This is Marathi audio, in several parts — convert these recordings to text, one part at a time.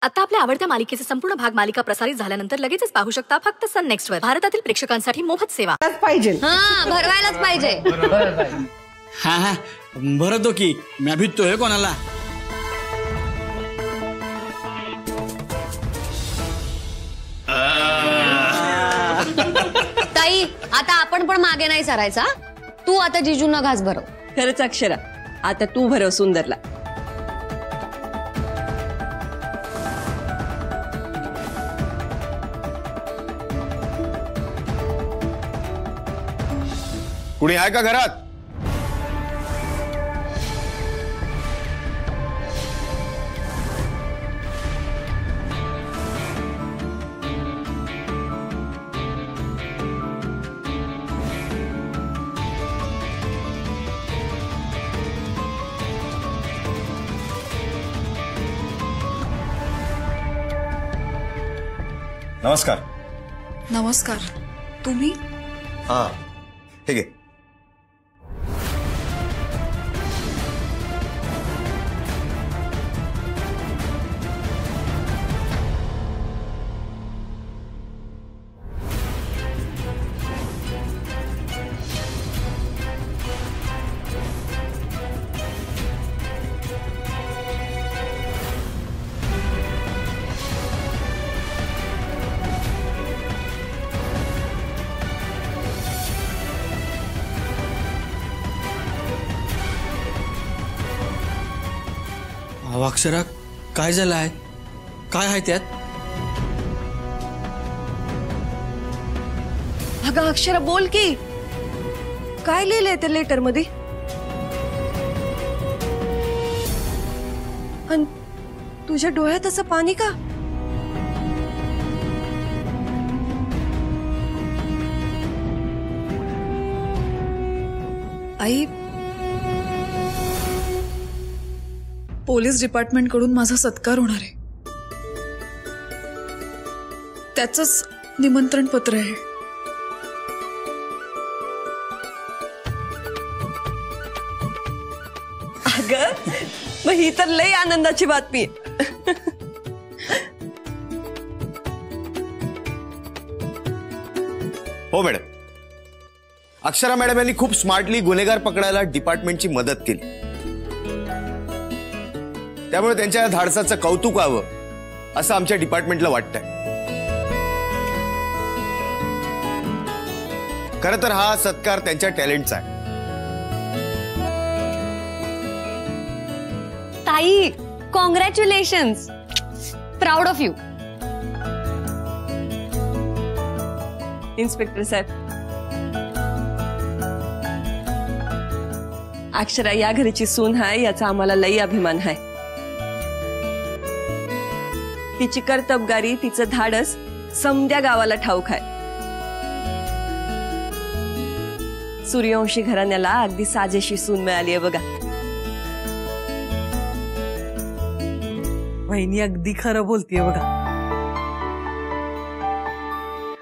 आता आपल्या आवडत्या मालिकेचे संपूर्ण भाग मालिका प्रसारित झाल्यानंतर लगेचच पाहू शकता फक्त सन नेक्स्ट वर. भारतातील प्रेक्षकांसाठी मोफत सेवा. पाहिजे भरवायलाच पाहिजे. हा हा भरतो की मी भिजतोय कोणाला. ताई आता आपण पण मागे नाही सरायचा. तू आता जिजूंना घास भरव. खरंच अक्षरा, आता तू भरव सुंदरला. कुणी आहे का घरात? नमस्कार. नमस्कार. तुम्ही? हा हे घे. अक्षरा काय झालं आहे? काय आहे त्यात? अगं अक्षरा बोल की, काय लिहिलंय त्या लेटर मध्ये? आणि तुझ्या डोळ्यात असं पाणी का? आई, पोलीस डिपार्टमेंट कडून माझा सत्कार होणार आहे. त्याचंच निमंत्रण पत्र आहे. अगं मग ही तर लई आनंदाची बातमी. हो मॅडम, अक्षरा मॅडम यांनी खूप स्मार्टली गुन्हेगार पकडायला डिपार्टमेंटची मदत केली. त्यामुळे त्यांच्या धाडसाचं कौतुक व्हावं असं आमच्या डिपार्टमेंटला वाटतंय. खरं तर हा सत्कार त्यांच्या टॅलेंटचा आहे. ताई congratulations. Proud of you. Inspector साहेब, अक्षरा या घरीची सून आहे याचा आम्हाला लई अभिमान आहे. तिची कर्तबगारी, तिचं धाडस समद्या गावाला ठाऊक आहे. सूर्यवंशी घराण्याला अगदी साजेशी सून मिळाली आहे बघा. वहिनी अगदी खरं बोलतीये बघा.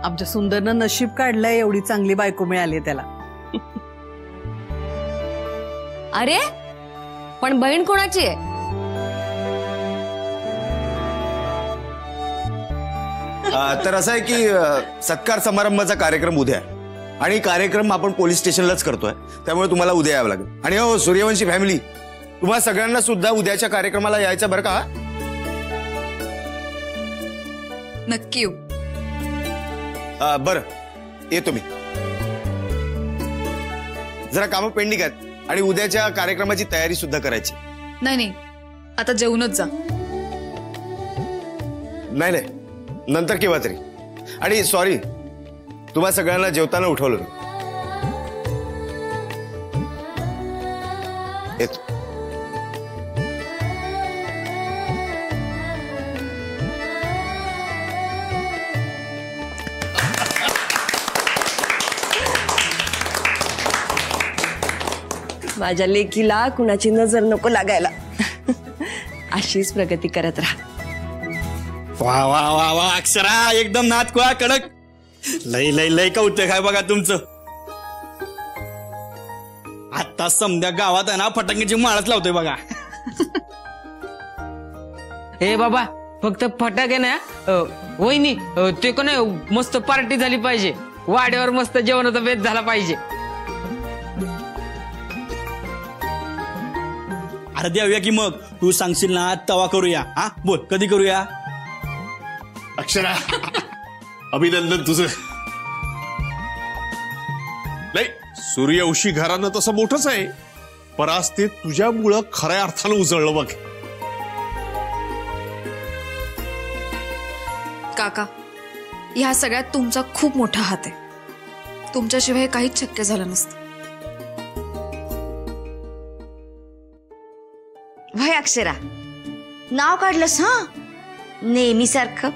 आमच्या सुंदरनं नशीब काढलंय, एवढी चांगली बायको मिळाली त्याला. अरे पण बहीण कोणाची आहे? तर असं आहे की सत्कार समारंभाचा कार्यक्रम उद्या आहे आणि कार्यक्रम आपण पोलीस स्टेशनलाच करतोय. त्यामुळे तुम्हाला उद्या यावं लागेल. आणि हो सूर्यवंशी फॅमिली, तुम्हाला सगळ्यांना सुद्धा उद्याच्या कार्यक्रमाला यायचं बरं का? नक्की येऊ. बरं येतो मी. जरा कामं पेंडिंग आहेत आणि उद्याच्या कार्यक्रमाची तयारी सुद्धा करायची. नाही, आता जेवूनच जा. नाही, नंतर केव्हा तरी. आणि सॉरी, तुम्हा सगळ्यांना जेवताना उठवलं मी. येतो. माझ्या लेकीला कुणाची नजर नको लागायला. अशीच प्रगती करत राहा. वा वा वा वा अक्षरा, एकदम नातकुळा कडक. लय लय लय कौतुक आहे बघा तुमचं. आता समद्या गावात आहे ना फटाक्याची माळच लावतोय बघा. हे बाबा, फक्त फटाके ना वहिनी ते कोण मस्त पार्टी झाली पाहिजे, वाड्यावर मस्त जेवणाचा बेत झाला पाहिजे. अरे देऊया की मग, तू सांगशील ना तवा करूया. हा बोल, कधी करूया? अक्षरा अभिनंदन तुझं. नाही, सूर्यवंशी घरानं तसं मोठंच आहे, पण आज ते तुझ्यामुळं खऱ्या अर्थानं उजळलं बघ. काका, ह्या सगळ्यात तुमचा खूप मोठा हात आहे. तुमच्याशिवाय काहीच शक्य झालं नसतं. भाई अक्षरा, नाव काढलंस हा नेहमी सारखं.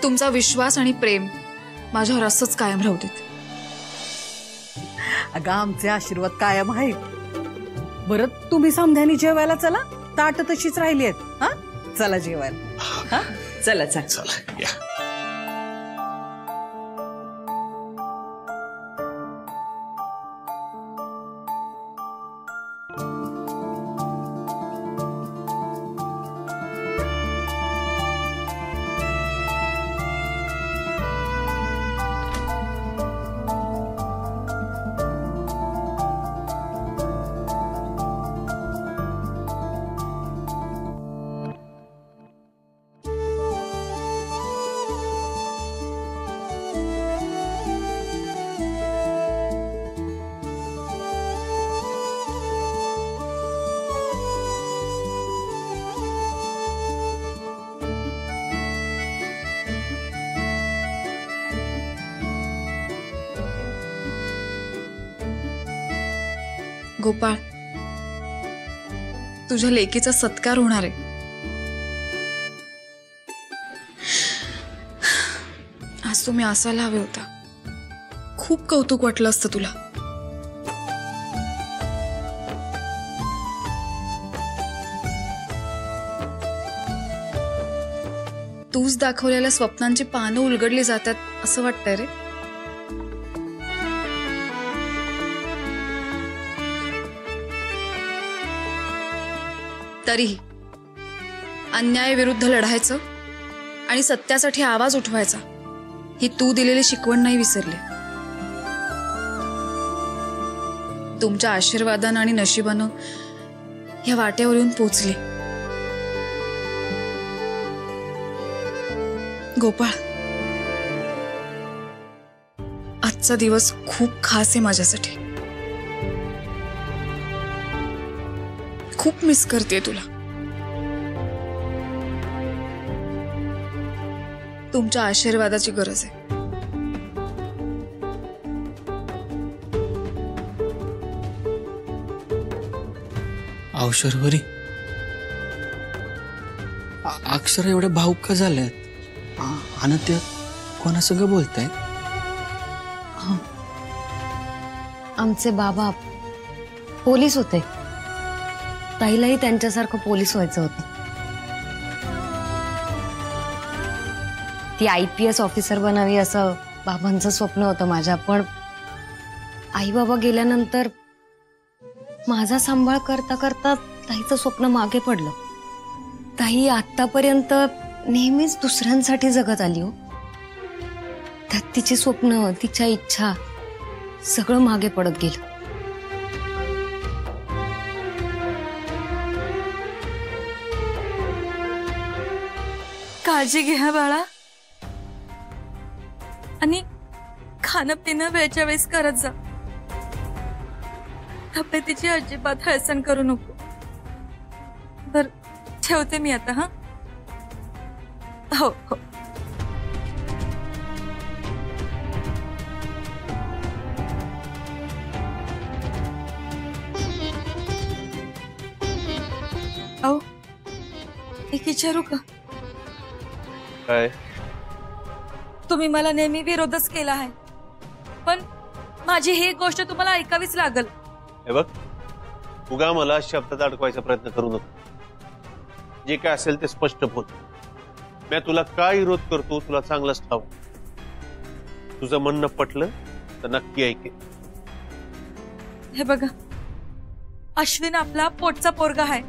तुमचा विश्वास आणि प्रेम माझ्यावर असंच कायम राहू देत. अगं आमचे आशीर्वाद कायम आहे. बरं तुम्ही समध्यानी जेवायला चला, ताट तशीच राहिली आहेत. हा चला जेवायला. हा चला चला चला या. गोपाळ, तुझ्या लेकीचा सत्कार होणार आहे. आज तुम्ही असायला हवे होता. खूप कौतुक वाटलं असतं तुला. तूच दाखवलेल्या स्वप्नांची पानं उलगडली जातात असं वाटतंय रे. तरीही अन्यायाविरुद्ध लढायचं आणि सत्यासाठी आवाज उठवायचा, ही तू दिलेली शिकवण नाही विसरले. तुमच्या आशीर्वादानं आणि नशिबानं या वाट्यावर येऊन पोचले. गोपाळ, आजचा दिवस खूप खास आहे माझ्यासाठी. खूप मिस करते तुला. तुमच्या आशीर्वादाची गरज आहे. शर्वरी, अक्षर एवढ्या भाऊक का झाल्यात? आणि त्या कोणासंग बोलताय? आमचे बाबा पोलीस होते. ताईलाही त्यांच्यासारखं पोलीस व्हायचं होतं. ती IPS ऑफिसर बनावी असं बाबांचं स्वप्न होतं माझ्या. पण आई बाबा गेल्यानंतर माझा सांभाळ करता करता ताईचं स्वप्न मागे पडलं. ताई आतापर्यंत नेहमीच दुसऱ्यांसाठी जगत आली हो. त्यात तिची स्वप्न, तिच्या इच्छा सगळं मागे पडत गेलं. काळजी घ्या बाळा, आणि खाणं पिणं वेळच्या वेळेस करत जा. तब्येतीची अजिबात हळसण करू नको. बर, ठेवते मी आता. हा हो हो. अहो, एक विचारू का? काय? तुम्ही मला नेहमी विरोधच केला आहे, पण माझी ही गोष्ट तुम्हाला ऐकावीच लागल. हे बघ, उगा मला शब्दात अडकवायचा प्रयत्न करू नको. जे काय असेल ते स्पष्ट बोल. मी तुला काय विरोध करतो तुला चांगलंच ठाऊक. तुझं म्हणणं पटलं तर नक्की ऐके. हे बघा, अश्विन आपला पोटचा पोरगा आहे,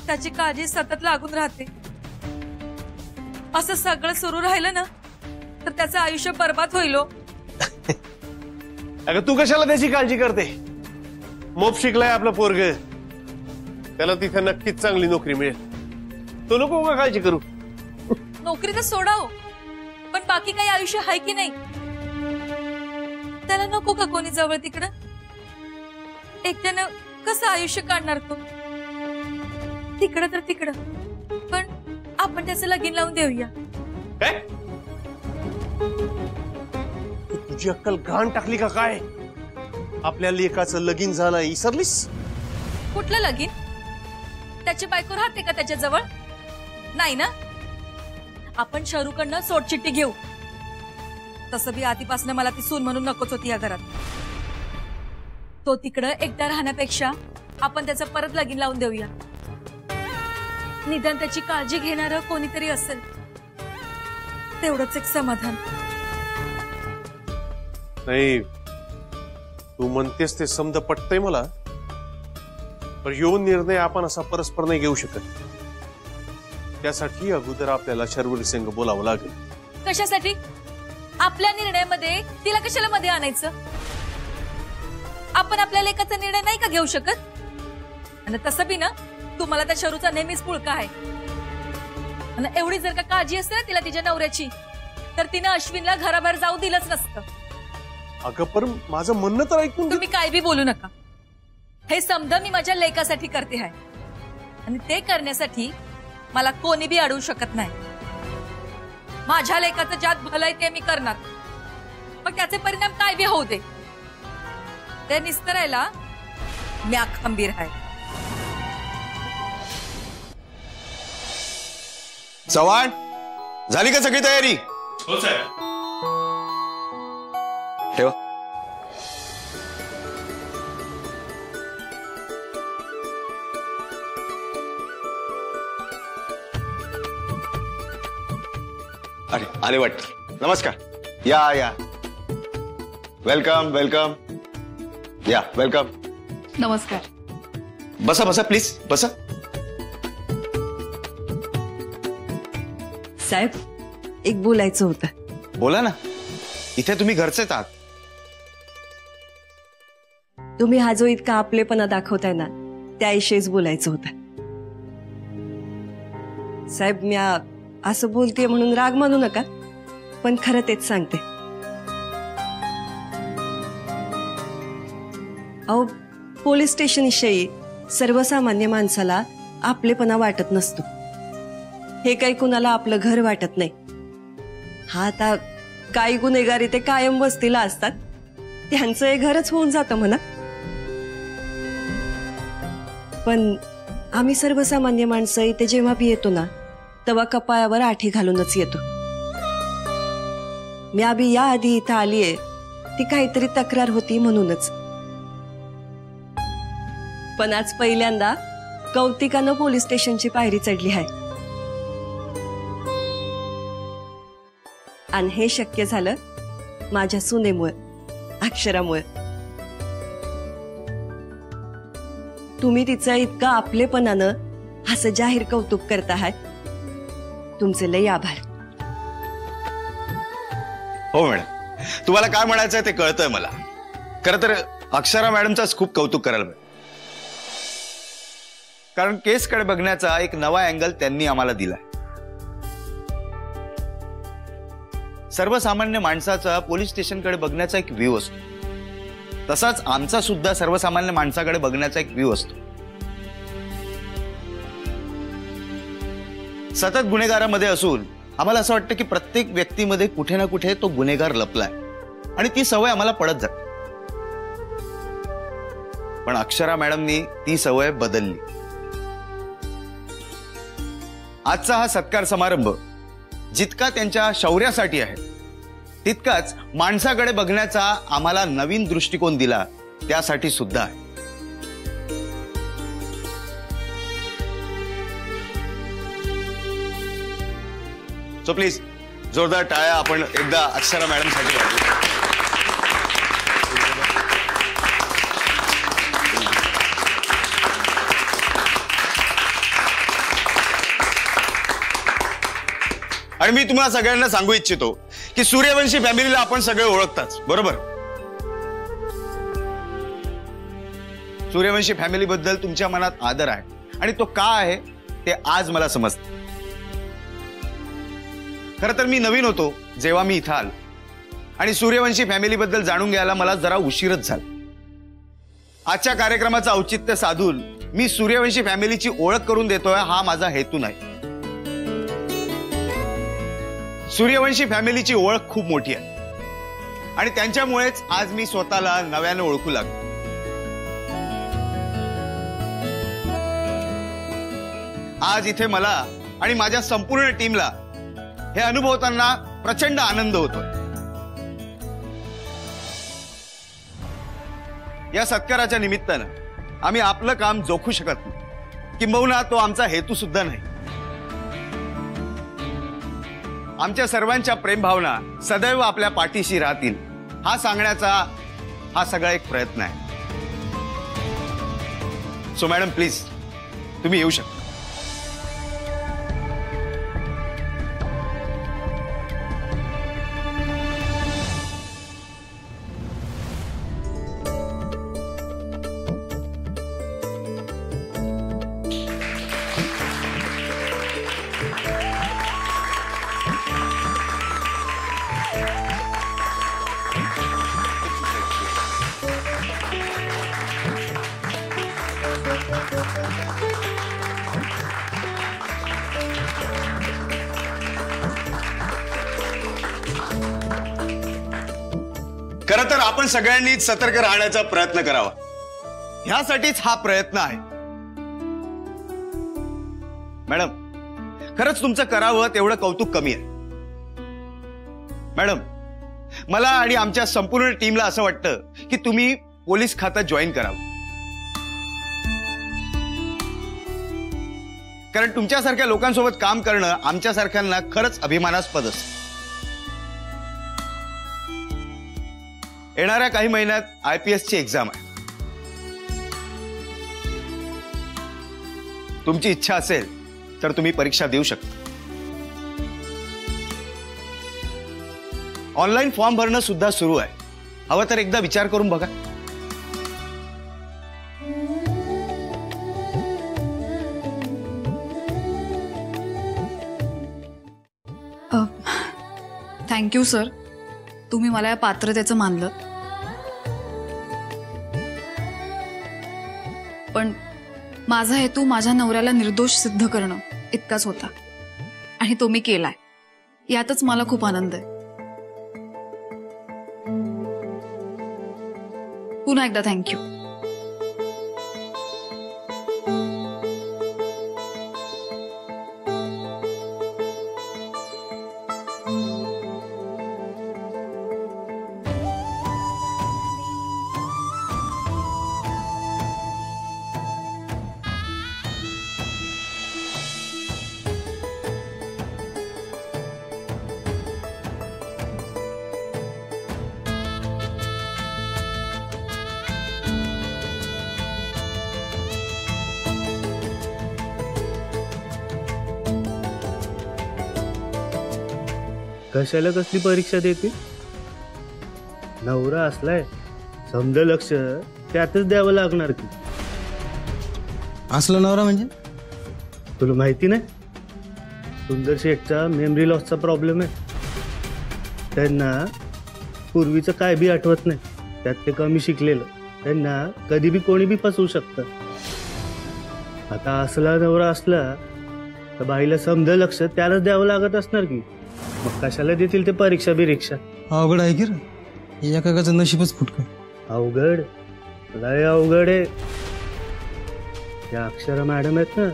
त्याची काळजी सतत लागून राहते. असं सगळं सुरू राहिलं ना तर त्याचं आयुष्य बर्बाद होईल. अगं तू कशाला त्याची काळजी करते? मोप शिकलाय आपलं पोरग, त्याला तिथे नक्कीच चांगली नोकरी मिळेल. तो नको का काळजी करू? नोकरी तर सोडाव, पण बाकी काही आयुष्य आहे की नाही? त्याला नको का कोणी जवळ? तिकडं एकट्यानं कसं आयुष्य काढणार तो? तिकडं तर तिकडं, पण आपण त्याचं लगीन लावून देऊया. काय तुझी अक्कल घाण टाकली का काय? आपल्या लेकाचं लगीन झालं विसरलीस? कुठलं लगीन? त्याची बायको राहते का त्याच्या जवळ? नाही ना. आपण शहरूकडनं सोडचिट्टी घेऊ. तसं बी आधीपासून मला ती सून म्हणून नकोच होती या घरात. तो तिकडं एकटा राहण्यापेक्षा आपण त्याचं परत लगीन लावून देऊया. निदान त्याची काळजी घेणारं कोणीतरी असेल, तेवढंच एक समाधान. नाही, तू म्हणतेस ते समज पटतंय मला, पण यो निर्णय आपण असा परस्पर नाही घेऊ शकत. त्यासाठी अगोदर आपल्याला शर्वरी संघ बोलावं लागेल. कशासाठी? आपल्या निर्णयामध्ये तिला कशाला मध्ये आणायचं? आपण आपल्या लेकाचा निर्णय नाही का घेऊ शकत? आणि तसं बी ना, तुम्हाला त्या शरूचा नेहमीच पुळका आहे. आणि एवढी जर का काळजी असते ना तिला तिच्या नवऱ्याची, तर तिनं अश्विनला घराबाहेर जाऊ दिलंच नसतं. अगं पण माझं म्हणणं तर ऐकून. तुम्ही काय बी बोलू नका. हे समजा मी माझ्या लेकासाठी करते आहे, आणि ते करण्यासाठी मला कोणी बी अडवू शकत नाही. माझ्या लेकाचं ज्यात भलंय ते मी करणार, पण त्याचे परिणाम काय बी होऊ दे, ते निस्तरायला म्या खंबीर आहे. चव्हाण, झाली का सगळी तयारी? हो साहेब. ठेवा. अरे आले वाटतं. नमस्कार. या या, वेलकम वेलकम. या वेलकम. नमस्कार. बसा बसा प्लीज बसा. साहेब, एक बोलायचं होतं. बोला ना, इथे तुम्ही घरचेच आहात. तुम्ही हा जो इतका आपलेपणा दाखवताय ना, त्याविषयीच बोलायचं होतं. साहेब, मी असं बोलते म्हणून राग मानू नका, पण खरं तेच सांगते. अहो, पोलीस स्टेशन विषयी सर्वसामान्य माणसाला आपलेपणा वाटत नसतो. हे काही कुणाला आपलं घर वाटत नाही. हा, आता काही गुन्हेगारी ते कायम वस्तीला असतात, त्यांचं हे घरच होऊन जातं म्हणा. पण आम्ही सर्वसामान्य माणसं इथे जेव्हा बी येतो ना, तेव्हा कपाळावर आठी घालूनच येतो. मी आधी याआधी इथं आलीये ती काहीतरी तक्रार होती म्हणूनच. पण आज पहिल्यांदा कौतिकानं पोलीस स्टेशनची पायरी चढली आहे. आणि हे शक्य झालं माझ्या सुनेमुळे, अक्षरामुळे. तुम्ही तिचं इतकं आपलेपणानं असं जाहीर कौतुक करत आहात, तुमचे लई आभार. हो मॅडम, तुम्हाला काय म्हणायचंय ते कळतंय मला. खरं तर अक्षरा मॅडमचाच खूप कौतुक करायला पाहिजे, कारण केसकडे बघण्याचा एक नवा अँगल त्यांनी आम्हाला दिलाय. सर्वसामान्य माणसाचा पोलीस स्टेशनकडे बघण्याचा एक व्ह्यू असतो, तसाच आमचा सुद्धा सर्वसामान्य माणसाकडे बघण्याचा एक व्ह्यू असतो. सतत गुन्हेगारामध्ये असून आम्हाला असं वाटतं की प्रत्येक व्यक्तीमध्ये कुठे ना कुठे तो गुन्हेगार लपलाय, आणि ती सवय आम्हाला पडत जाते. पण अक्षरा मॅडमनी ती सवय बदलली. आजचा हा सत्कार समारंभ जितका त्यांच्या शौर्यासाठी आहे, तितकाच माणसाकडे बघण्याचा आम्हाला नवीन दृष्टिकोन दिला त्यासाठी सुद्धा आहे. सो प्लीज जोरदार टाळ्या आपण एकदा अक्षरा मॅडम साठी वाजवू. आणि मी तुम्हाला सगळ्यांना सांगू इच्छितो की सूर्यवंशी फॅमिलीला आपण सगळे ओळखताच, बरोबर? सूर्यवंशी फॅमिली बद्दल तुमच्या मनात आदर आहे आणि तो का आहे ते आज मला समजतं. खरं तर मी नवीन होतो जेव्हा मी इथं आलो आणि सूर्यवंशी फॅमिली बद्दल जाणून घ्यायला मला जरा उशीरच झाला. आजच्या कार्यक्रमाचं औचित्य साधून मी सूर्यवंशी फॅमिलीची ओळख करून देतोय हा माझा हेतू नाही. सूर्यवंशी फॅमिलीची ओळख खूप मोठी आहे आणि त्यांच्यामुळेच आज मी स्वतःला नव्याने ओळखू लागलो. आज इथे मला आणि माझ्या संपूर्ण टीमला हे अनुभवताना प्रचंड आनंद होतोय. या सत्काराच्या निमित्तानं आम्ही आपलं काम जोखू शकत नाही, किंबहुना तो आमचा हेतू सुद्धा नाही. आमच्या सर्वांच्या प्रेमभावना सदैव आपल्या पाठीशी राहतील हा सांगण्याचा हा सगळा एक प्रयत्न आहे. सो मॅडम प्लीज तुम्ही येऊ शकता. खरं तर आपण सगळ्यांनीच सतर्क राहण्याचा प्रयत्न करावा, ह्यासाठीच हा प्रयत्न आहे. मॅडम खरंच तुमचं करावं तेवढं कौतुक कमी आहे. मॅडम मला आणि आमच्या संपूर्ण टीमला असं वाटतं की तुम्ही पोलीस खात्यात जॉईन करावं, कारण तुमच्यासारख्या लोकांसोबत काम करणं आमच्यासारख्यांना खरंच अभिमानास्पद असतं. येणाऱ्या काही महिन्यात IPS ची एक्झाम आहे. तुमची इच्छा असेल तर तुम्ही परीक्षा देऊ शकता. ऑनलाईन फॉर्म भरणं सुद्धा सुरू आहे, हवं तर एकदा विचार करून बघा. थँक्यू सर, तुम्ही मला या पात्रतेचं मानलं. पण माझा हेतू माझ्या नवऱ्याला निर्दोष सिद्ध करणं इतकाच होता आणि तो मी केलाय. यातच मला खूप आनंद आहे. पुन्हा एकदा थँक्यू. कशाला कसली परीक्षा देते? नवरा असलाय समज लक्ष त्यातच द्यावं लागणार की. असला नवरा म्हणजे तुला माहिती नाही, सुंदर शेठचा मेमरी लॉसचा प्रॉब्लेम आहे. त्यांना पूर्वीचं काय बी आठवत नाही, त्यात ते कमी शिकलेलं. त्यांना कधी बी कोणी बी फसवू शकतं. आता असला नवरा असला तर बाईला समज लक्ष त्यालाच द्यावं लागत असणार की. मग कशाला देतील ते परीक्षा बिरीक्षा? अवघड आहे की रे, एकाचं नशीबच फुटकं. अवघड लय अवघड आहे. या अक्षरा मॅडम आहेत ना,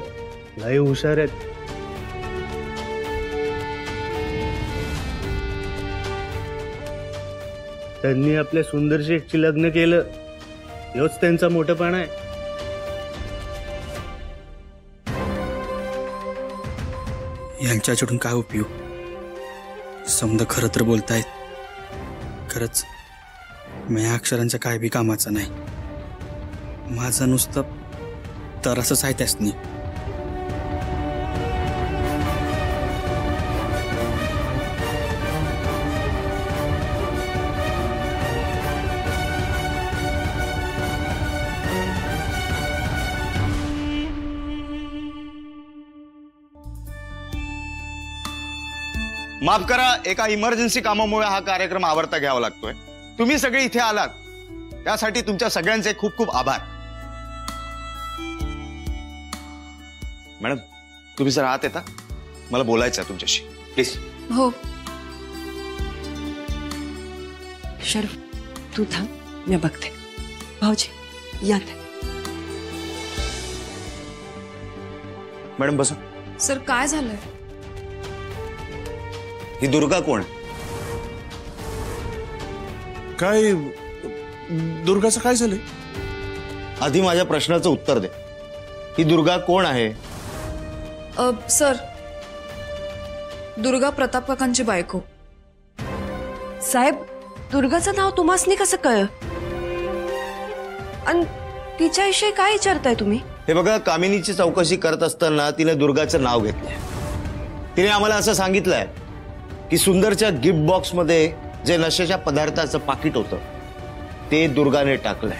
लय हुशार आहेत. त्यांनी आपल्या सुंदर शेठची लग्न केलं, हेच त्यांचा मोठेपणा आहे. यांच्याकडून काय उपयोग? समजा खरं तर बोलतायत. खरंच मी या अक्षरांच्या काय बी कामाचं नाही. माझं नुसतं तर असंच आहे त्यासनी. माफ करा, एका इमर्जन्सी कामामुळे हा कार्यक्रम आवरता घ्यावा लागतोय. तुम्ही सगळे इथे आलात त्यासाठी तुमच्या सगळ्यांचे खूप खूप आभार. मॅडम तुम्ही सर आत येता, मला बोलायचं आहे तुमच्याशी प्लीज. हो. शर्फ तू थांब, मी बघते. भाऊजी या. मॅडम बसा. सर काय झालंय? ही दुर्गा कोण? काय दुर्गाचं काय झालंय? आधी माझ्या प्रश्नाचं उत्तर दे. ही दुर्गा कोण आहे? सर दुर्गा प्रताप काकांची बायको. साहेब दुर्गाचं नाव तुम्हासनी कसं कळ? आणि तिच्याविषयी काय विचारताय तुम्ही? हे बघा, कामिनीची चौकशी करत असताना तिने दुर्गाचं नाव घेतलंय. तिने आम्हाला असं सांगितलंय की सुंदरच्या गिफ्ट बॉक्स मध्ये जे नशेच्या पदार्थाचं पाकिट होतं ते दुर्गाने टाकलंय.